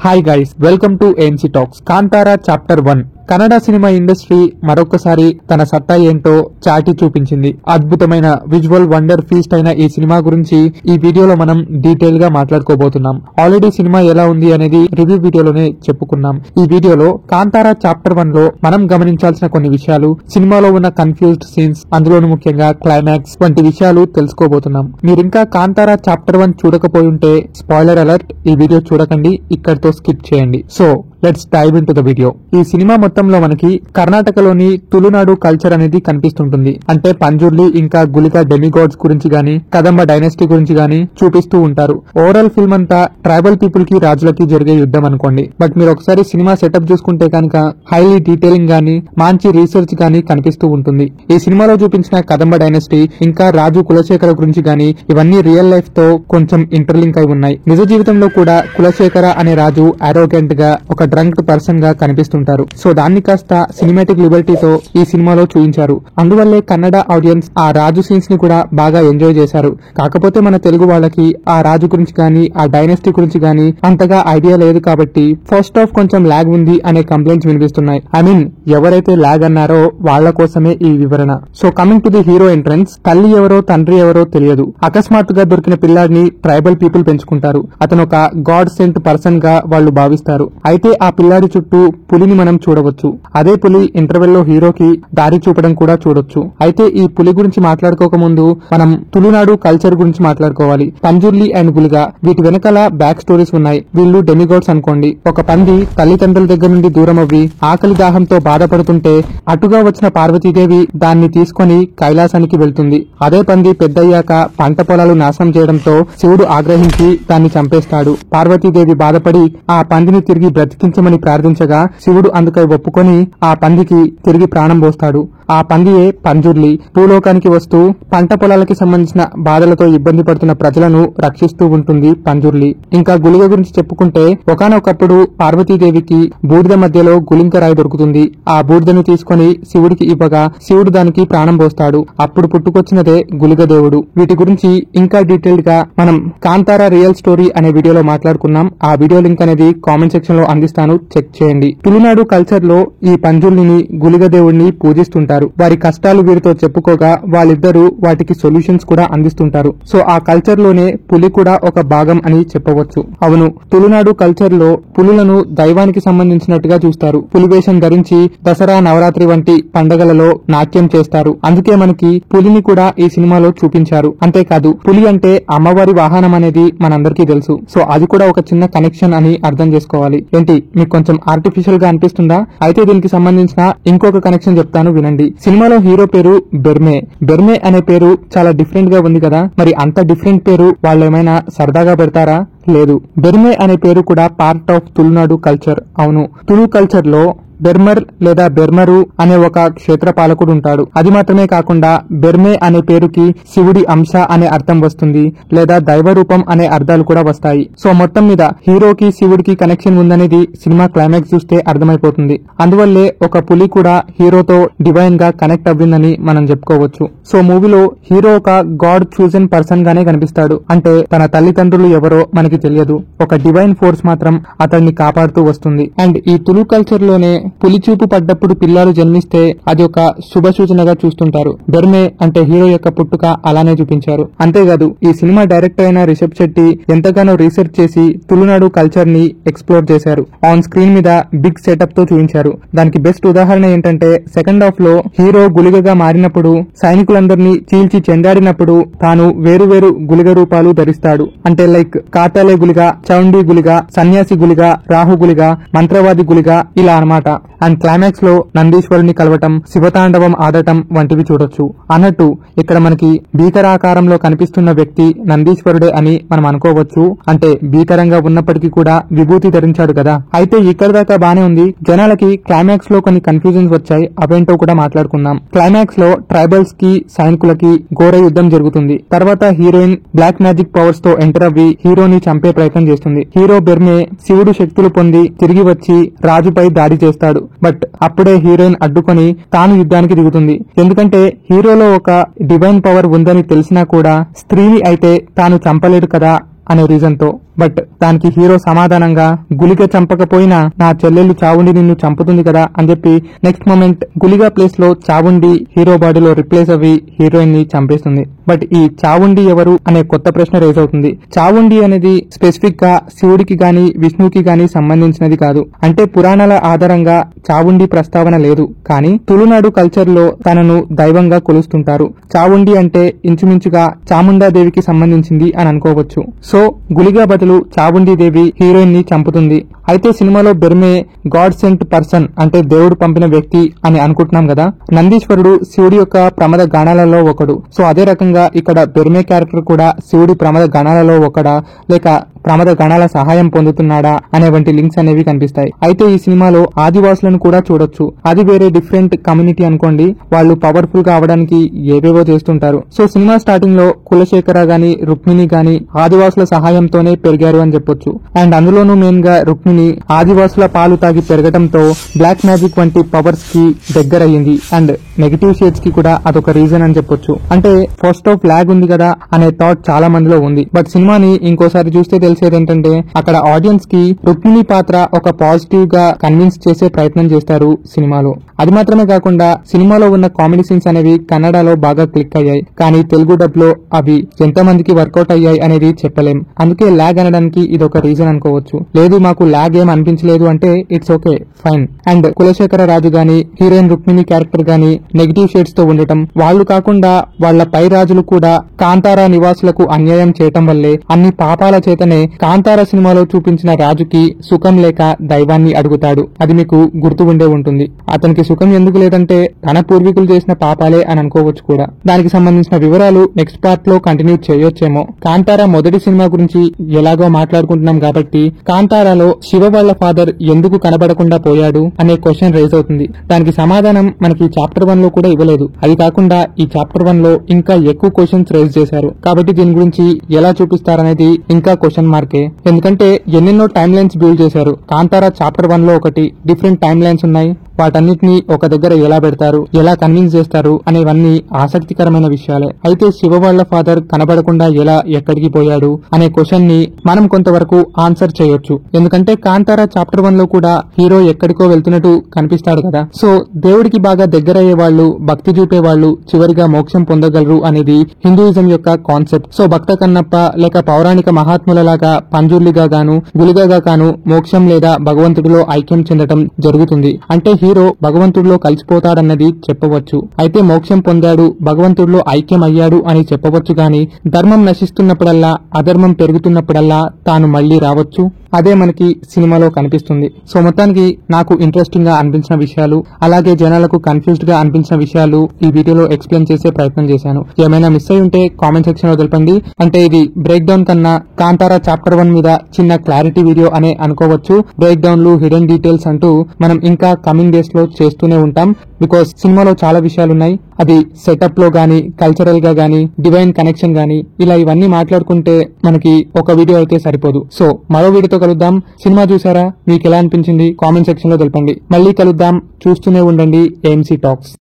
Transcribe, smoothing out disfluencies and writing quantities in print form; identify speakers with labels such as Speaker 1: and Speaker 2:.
Speaker 1: Hi guys, welcome to AMC talks. Kantara chapter 1 Kannada cinema industry మరొకసారి తన సత్తా ఏంటో చాటి చూపించింది. అద్భుతమైన విజువల్ వండర్ ఫీస్ట్ అయిన ఈ సినిమా గురించి ఈ వీడియోలో మనం డీటెయిల్ గా మాట్లాడుకోబోతున్నాం. ఆల్రెడీ సినిమా ఎలా ఉంది అనేది రివ్యూ వీడియోలోనే చెప్పుకున్నాం. ఈ వీడియోలో కాంతారా చాప్టర్ 1 లో మనం గమనించాల్సిన కొన్ని విషయాలు, సినిమాలో ఉన్న కన్ఫ్యూజ్డ్ సీన్స్, అందులోనూ ముఖ్యంగా క్లైమాక్స్ వంటి విషయాలు తెలుసుకోబోతున్నాం. మీరింకా కాంతారా చాప్టర్ 1 చూడకపోయి ఉంటే స్పాయిలర్ అలర్ట్, ఈ వీడియో చూడకండి, ఇక్కడితో స్కిప్ చేయండి. So let's dive into the video. ఈ సినిమా మొత్తంలో మనకి కర్ణాటకలోని తులునాడు కల్చర్ అనేది కనిపిస్తుంటుంది. అంటే పంజుర్లి ఇంకా గులిక డెమిగాడ్స్ గురించి గానీ, కదంబ డైనాసిటీ గురించి గానీ చూపిస్తూ ఉంటారు. ఓవరాల్ ఫిల్మ్ అంతా ట్రైబల్ పీపుల్ కి రాజులకి జరిగే యుద్ధం అనుకోండి. బట్ మీరు ఒకసారి సినిమా సెటప్ చూసుకుంటే కనుక హైలీ డీటెయిలింగ్ గానీ, మంచి రీసెర్చ్ గానీ కనిపిస్తూ ఉంటుంది. ఈ సినిమాలో చూపించిన కదంబ డైనాసిటీ ఇంకా రాజు కులశేఖర గురించి గానీ ఇవన్నీ రియల్ లైఫ్ తో కొంచెం ఇంటర్లింక్ అయి ఉన్నాయి. నిజ జీవితంలో కూడా కులశేఖర అనే రాజు అరోగెంట్ గా, ఒక డ్రంక్ పర్సన్ గా కనిపిస్తుంటారు. సో దాన్ని కాస్త సినిమాటిక్ లిబర్టీతో ఈ సినిమాలో చూపించారు. అందువల్లే కన్నడ ఆడియన్స్ ఆ రాజు సీన్స్ ని కూడా బాగా ఎంజాయ్ చేశారు. కాకపోతే మన తెలుగు వాళ్ళకి ఆ రాజు గురించి గానీ, ఆ డైనాసిటీ గురించి గానీ అంతగా ఐడియా లేదు కాబట్టి ఫస్ట్ హాఫ్ కొంచెం లాగ్ ఉంది అనే కంప్లైంట్స్ వినిపిస్తున్నాయి. ఐ మీన్ ఎవరైతే లాగ్ అన్నారో వాళ్ళ కోసమే ఈ వివరణ. So coming to the hero entrance, తల్లి ఎవరో తండ్రి ఎవరో తెలియదు. అకస్మాత్తుగా దొరికిన పిల్లాడిని ట్రైబల్ పీపుల్ పెంచుకుంటారు. అతను ఒక గాడ్ సెంట్ పర్సన్ గా వాళ్ళు భావిస్తారు. అయితే ఆ పిల్లాడి చుట్టూ పులిని మనం చూడవచ్చు. అదే పులి ఇంటర్వెల్ లో హీరోకి దారి చూపడం కూడా చూడొచ్చు. అయితే ఈ పులి గురించి మాట్లాడుకోక ముందు మనం తులునాడు కల్చర్ గురించి మాట్లాడుకోవాలి. పంజుర్లి అండ్ గులిగా, వీటి వెనకాల బ్యాక్ స్టోరీస్ ఉన్నాయి. వీళ్ళు డెమిగాడ్స్ అనుకోండి. ఒక పంది తల్లిదండ్రుల దగ్గర నుండి దూరం అవ్వి ఆకలి దాహంతో బాధపడుతుంటే అటుగా వచ్చిన పార్వతీదేవి దాన్ని తీసుకుని కైలాసానికి వెళ్తుంది. అదే పంది పెద్దయ్యాక పంట పొలాలు నాశనం చేయడంతో శివుడు ఆగ్రహించి దాన్ని చంపేస్తాడు. పార్వతీదేవి బాధపడి ఆ పందిని తిరిగి బ్రతికించమని ప్రార్థించగా శివుడు అందుకై ఒప్పుకొని ఆ పందికి తిరిగి ప్రాణం పోస్తాడు. ఆ పందియే పంజుర్లి. భూలోకానికి వస్తూ పంట పొలాలకి సంబంధించిన బాధలతో ఇబ్బంది పడుతున్న ప్రజలను రక్షిస్తూ ఉంటుంది పంజుర్లి. ఇంకా గులిగ గురించి చెప్పుకుంటే ఒకానొకప్పుడు పార్వతీదేవికి బూడిద మధ్యలో గులింక రాయి దొరుకుతుంది. ఆ బూడిదను తీసుకుని శివుడికి ఇవ్వగా శివుడు దానికి ప్రాణం పోస్తాడు. అప్పుడు పుట్టుకొచ్చినదే గులిగ దేవుడు. వీటి గురించి ఇంకా డీటెయిల్డ్ గా మనం కాంతారా రియల్ స్టోరీ అనే వీడియోలో మాట్లాడుకున్నాం. ఆ వీడియో లింక్ అనేది కామెంట్ సెక్షన్ లో అందిస్తాను, చెక్ చేయండి. తులునాడు కల్చర్ లో ఈ పంజుర్లిని, గులిగ దేవుడిని పూజిస్తుంటారు. వారి కష్టాలు వీరితో చెప్పుకోగా వాళ్ళిద్దరూ వాటికి సొల్యూషన్స్ కూడా అందిస్తుంటారు. సో ఆ కల్చర్ లోనే పులి కూడా ఒక భాగం అని చెప్పవచ్చు. అవును, తులునాడు కల్చర్ లో పులులను దైవానికి సంబంధించినట్టుగా చూస్తారు. పులివేషం ధరించి దసరా, నవరాత్రి వంటి పండగలలో నాట్యం చేస్తారు. అందుకే మనకి పులిని కూడా ఈ సినిమాలో చూపించారు. అంతేకాదు పులి అంటే అమ్మవారి వాహనం అనేది మనందరికీ తెలుసు. సో అది కూడా ఒక చిన్న కనెక్షన్ అని అర్థం చేసుకోవాలి. ఏంటి, మీకు కొంచెం ఆర్టిఫిషియల్ గా అనిపిస్తుందా? అయితే దీనికి సంబంధించిన ఇంకొక కనెక్షన్ చెప్తాను, వినండి. సినిమాలో హీరో పేరు బెర్మే. బెర్మే అనే పేరు చాలా డిఫరెంట్ గా ఉంది కదా. మరి అంత డిఫరెంట్ పేరు వాళ్ళు ఏమైనా సరదాగా పెడతారా? లేదు. బెర్మే అనే పేరు కూడా పార్ట్ ఆఫ్ తులునాడు కల్చర్. అవును, తులు కల్చర్ లో బెర్మర్ లేదా బెర్మరు అనే ఒక క్షేత్ర పాలకుడు ఉంటాడు. అది మాత్రమే కాకుండా బెర్మే అనే పేరుకి శివుడి అంశ అనే అర్థం వస్తుంది, లేదా దైవ రూపం అనే అర్థాలు కూడా వస్తాయి. సో మొత్తం మీద హీరోకి శివుడికి కనెక్షన్ ఉందనేది సినిమా క్లైమాక్స్ చూస్తే అర్థమైపోతుంది. అందువల్లే ఒక పులి కూడా హీరోతో డివైన్ గా కనెక్ట్ అవ్విందని మనం చెప్పుకోవచ్చు. సో మూవీలో హీరో ఒక గాడ్ చూజన్ పర్సన్ గానే కనిపిస్తాడు. అంటే తన తల్లిదండ్రులు ఎవరో మనకి తెలియదు, ఒక డివైన్ ఫోర్స్ మాత్రం అతన్ని కాపాడుతూ వస్తుంది. అండ్ ఈ తులు కల్చర్ లోనే పులి చూపు పడ్డప్పుడు పిల్లలు జన్మిస్తే అది ఒక శుభ సూచనగా చూస్తుంటారు. బెర్మే అంటే హీరో యొక్క పుట్టుక అలానే చూపించారు. అంతేకాదు ఈ సినిమా డైరెక్టర్ అయిన రిషబ్ శెట్టి ఎంతగానో రీసెర్చ్ చేసి తులునాడు కల్చర్ ని ఎక్స్ప్లోర్ చేశారు. ఆన్ స్క్రీన్ మీద బిగ్ సెటప్ తో చూపించారు. దానికి బెస్ట్ ఉదాహరణ ఏంటంటే సెకండ్ హాఫ్ లో హీరో గులిగగా మారినప్పుడు, సైనికులందరినీ చీల్చి చెండాడినప్పుడు తాను వేరు వేరు గులిగ రూపాలు ధరిస్తాడు. అంటే లైక్ కాటాలే గులిగ, చౌండీ గులిగ, సన్యాసి గులిగ, రాహు గులిగ, మంత్రవాది గులిగ, ఇలా అన్నమాట. అండ్ క్లైమాక్స్ లో నందీశ్వరుని కలవటం, శివతాండవం ఆడటం వంటివి చూడొచ్చు. అన్నట్టు ఇక్కడ మనకి భీకరాకారంలో కనిపిస్తున్న వ్యక్తి నందీశ్వరుడే అని మనం అనుకోవచ్చు. అంటే భీకరంగా ఉన్నప్పటికీ కూడా విభూతి ధరించాడు కదా. అయితే ఇక్కడ దాకా బానే ఉంది. జనాలకి క్లైమాక్స్ లో కొన్ని కన్ఫ్యూజన్స్ వచ్చాయి, అవేంటో కూడా మాట్లాడుకుందాం. క్లైమాక్స్ లో ట్రైబల్స్ కి, సైనికులకి ఘోర యుద్ధం జరుగుతుంది. తర్వాత హీరోయిన్ బ్లాక్ మ్యాజిక్ పవర్స్ తో ఎంటర్ అవ్వి హీరోని చంపే ప్రయత్నం చేస్తుంది. హీరో బెర్మే శివుడు శక్తులు పొంది తిరిగి వచ్చి రాజుపై దాడి చేస్తాడు. బట్ అప్పుడే హీరోయిన్ అడ్డుకొని తాను యుద్ధానికి దిగుతుంది. ఎందుకంటే హీరోలో ఒక డివైన్ పవర్ ఉందని తెలిసినా కూడా స్త్రీని అయితే తాను చంపలేడు కదా అనే రీజన్ తో. బట్ దానికి హీరో సమాధానంగా గులిక చంపకపోయినా నా చెల్లెలు చావుండి నిన్ను చంపుతుంది కదా అని చెప్పి నెక్స్ట్ మూమెంట్ గులిగా ప్లేస్ లో చావుండి హీరో బాడీలో రిప్లేస్ అవి హీరోయిన్ ని చంపేస్తుంది. బట్ ఈ చావుండి ఎవరు అనే కొత్త ప్రశ్న రేజ్ అవుతుంది. చావుండి అనేది స్పెసిఫిక్ గా శివుడికి గాని విష్ణువుకి గాని సంబంధించినది కాదు. అంటే పురాణాల ఆధారంగా చావుండి ప్రస్తావన లేదు, కానీ తులునాడు కల్చర్ లో తనను దైవంగా కొలుస్తుంటారు. చావుండి అంటే ఇంచుమించుగా చాముండాదేవికి సంబంధించింది అని అనుకోవచ్చు. సో గులిగా బదులు చావుండి దేవి హీరోయిన్ ని చంపుతుంది. అయితే సినిమాలో బెర్మే గాడ్ సెంట్ పర్సన్ అంటే దేవుడు పంపిన వ్యక్తి అని అనుకుంటున్నాం కదా. నందీశ్వరుడు శివుడి యొక్క ప్రమద గణాలలో ఒకడు. సో అదే రకంగా ఇక్కడ బెర్మే క్యారెక్టర్ కూడా శివుడి ప్రమద గణాలలో ఒకడా లేక ప్రమద గణాల సహాయం పొందుతున్నాడా అనే వంటి లింక్స్ అనేవి కనిపిస్తాయి. అయితే ఈ సినిమాలో ఆదివాసులను కూడా చూడొచ్చు. అది వేరే డిఫరెంట్ కమ్యూనిటీ అనుకోండి. వాళ్ళు పవర్ఫుల్ గా అవడానికి ఏవేవో చేస్తుంటారు. సో సినిమా స్టార్టింగ్ లో కులశేఖర గాని రుక్మిణి గాని ఆదివాసుల సహాయంతోనే పెరిగారు అని చెప్పొచ్చు. అండ్ అందులోనూ మెయిన్ గా రుక్మిణి ఆదివాసుల పాలు తాగి పెరగడంతో బ్లాక్ మ్యాజిక్ వంటి పవర్స్ కి దగ్గరయ్యింది. అండ్ నెగిటివ్ షేడ్స్ కి కూడా అదొక రీజన్ అని చెప్పొచ్చు. అంటే ఫస్ట్ ఆఫ్ లాగ్ ఉంది కదా అనే థాట్ చాలా మందిలో ఉంది. బట్ సినిమాని ఇంకోసారి చూస్తే తెలిసేది ఏంటంటే అక్కడ ఆడియన్స్ కి రుక్మిణి పాత్ర ఒక పాజిటివ్ గా కన్విన్స్ చేసే ప్రయత్నం చేస్తారు సినిమాలో. అది మాత్రమే కాకుండా సినిమాలో ఉన్న కామెడీ సీన్స్ అనేవి కన్నడలో బాగా క్లిక్ అయ్యాయి, కానీ తెలుగు డబ్ లో అవి ఎంతమందికి వర్కౌట్ అయ్యాయి అనేది చెప్పలేం. అందుకే లాగ్ అనడానికి ఇదొక రీజన్ అనుకోవచ్చు. లేదు మాకు లాగ్ ఏం అనిపించలేదు అంటే it's okay, fine. And Kulasekhara Raju గాని హీరోయిన్ రుక్మిణి క్యారెక్టర్ గాని నెగిటివ్ షేడ్స్ తో ఉండటం, వాళ్ళు కాకుండా వాళ్ల పై రాజులు కూడా కాంతారా నివాసులకు అన్యాయం చేయటం వల్లే అన్ని పాపాల చేతనే కాంతారా సినిమాలో చూపించిన రాజుకి సుఖం లేక దైవాన్ని అడుగుతాడు. అది మీకు గుర్తు ఉండే ఉంటుంది. అతనికి సుఖం ఎందుకు లేదంటే తన పూర్వీకులు చేసిన పాపాలే అని అనుకోవచ్చు కూడా. దానికి సంబంధించిన వివరాలు నెక్స్ట్ పార్ట్ లో కంటిన్యూ చేయొచ్చేమో. కాంతారా మొదటి సినిమా గురించి ఎలాగో మాట్లాడుకుంటున్నాం కాబట్టి కాంతారాలో శివ వాళ్ళ ఫాదర్ ఎందుకు కనబడకుండా పోయాడు అనే క్వశ్చన్ రేజ్ అవుతుంది. దానికి సమాధానం మనకి చాప్టర్ 1 లో కూడా ఇవ్వలేదు. అది కాకుండా ఈ చాప్టర్ 1 లో ఇంకా ఎక్కువ క్వశ్చన్స్ రేజ్ చేశారు. కాబట్టి దీని గురించి ఎలా చూపిస్తారనేది ఇంకా క్వశ్చన్ మార్కే. ఎందుకంటే ఎన్నెన్నో టైమ్ లైన్స్ బిల్డ్ చేశారు. కాంతారా చాప్టర్ 1 లో ఒకటి డిఫరెంట్ టైమ్ లైన్స్ ఉన్నాయి. వాటన్నిటిని ఒక దగ్గర ఎలా పెడతారు, ఎలా కన్విన్స్ చేస్తారు అనేవన్నీ ఆసక్తికరమైన విషయాలే. అయితే శివ వాళ్ళ ఫాదర్ కనబడకుండా ఎలా ఎక్కడికి పోయాడు అనే క్వశ్చన్ ని మనం కొంతవరకు ఆన్సర్ చేయొచ్చు. ఎందుకంటే కాంతారా చాప్టర్ 1 లో కూడా హీరో ఎక్కడికో వెళ్తున్నట్టు కనిపిస్తాడు కదా. సో దేవుడికి బాగా దగ్గరయ్యే వాళ్ళు, భక్తి చూపే వాళ్ళు చివరిగా మోక్షం పొందగలరు అనేది హిందూయిజం యొక్క కాన్సెప్ట్. సో భక్త కన్నప్ప లేక పౌరాణిక మహాత్ములలాగా పంజుర్లిగా గాను గులిగగా గాను మోక్షం లేదా భగవంతుడిలో ఐక్యం చెందటం జరుగుతుంది. అంటే హీరో భగవంతుడిలో కలిసిపోతాడన్నది చెప్పవచ్చు. అయితే మోక్షం పొందాడు, భగవంతుడిలో ఐక్యం అయ్యాడు అని చెప్పవచ్చు గాని ధర్మం నశిస్తున్నప్పుడల్లా అధర్మం పెరుగుతున్నప్పుడల్లా తాను మళ్లీ రావచ్చు. అదే మనకి సినిమాలో కనిపిస్తుంది. సో మొత్తానికి నాకు ఇంట్రెస్టింగ్ గా అనిపించిన విషయాలు, అలాగే జనాలకు కన్ఫ్యూజ్డ్ గా అనిపించిన విషయాలు ఈ వీడియోలో ఎక్స్ప్లెయిన్ చేసే ప్రయత్నం చేశాను. ఏమైనా మిస్ అయి ఉంటే కామెంట్ సెక్షన్ లో తెలపండి. అంటే ఇది బ్రేక్ డౌన్ కన్నా కాంతారా చాప్టర్ 1 మీద చిన్న క్లారిటీ వీడియో అనే అనుకోవచ్చు. బ్రేక్ డౌన్లు, హిడెన్ డీటెయిల్స్ అంటూ మనం ఇంకా కమింగ్ డేస్ లో చేస్తూనే ఉంటాం. బికాస్ సినిమాలో చాలా విషయాలున్నాయి. అది సెటప్ లో గానీ, కల్చరల్ గా గానీ, డివైన్ కనెక్షన్ గానీ, ఇలా ఇవన్నీ మాట్లాడుకుంటే మనకి ఒక వీడియో అయితే సరిపోదు. సో మరో వీడియోతో కలుద్దాం. సినిమా చూసారా? మీకు ఎలా అనిపించింది కామెంట్ సెక్షన్ లో తెలపండి. మళ్ళీ కలుద్దాం. చూస్తూనే ఉండండి AMC టాక్స్.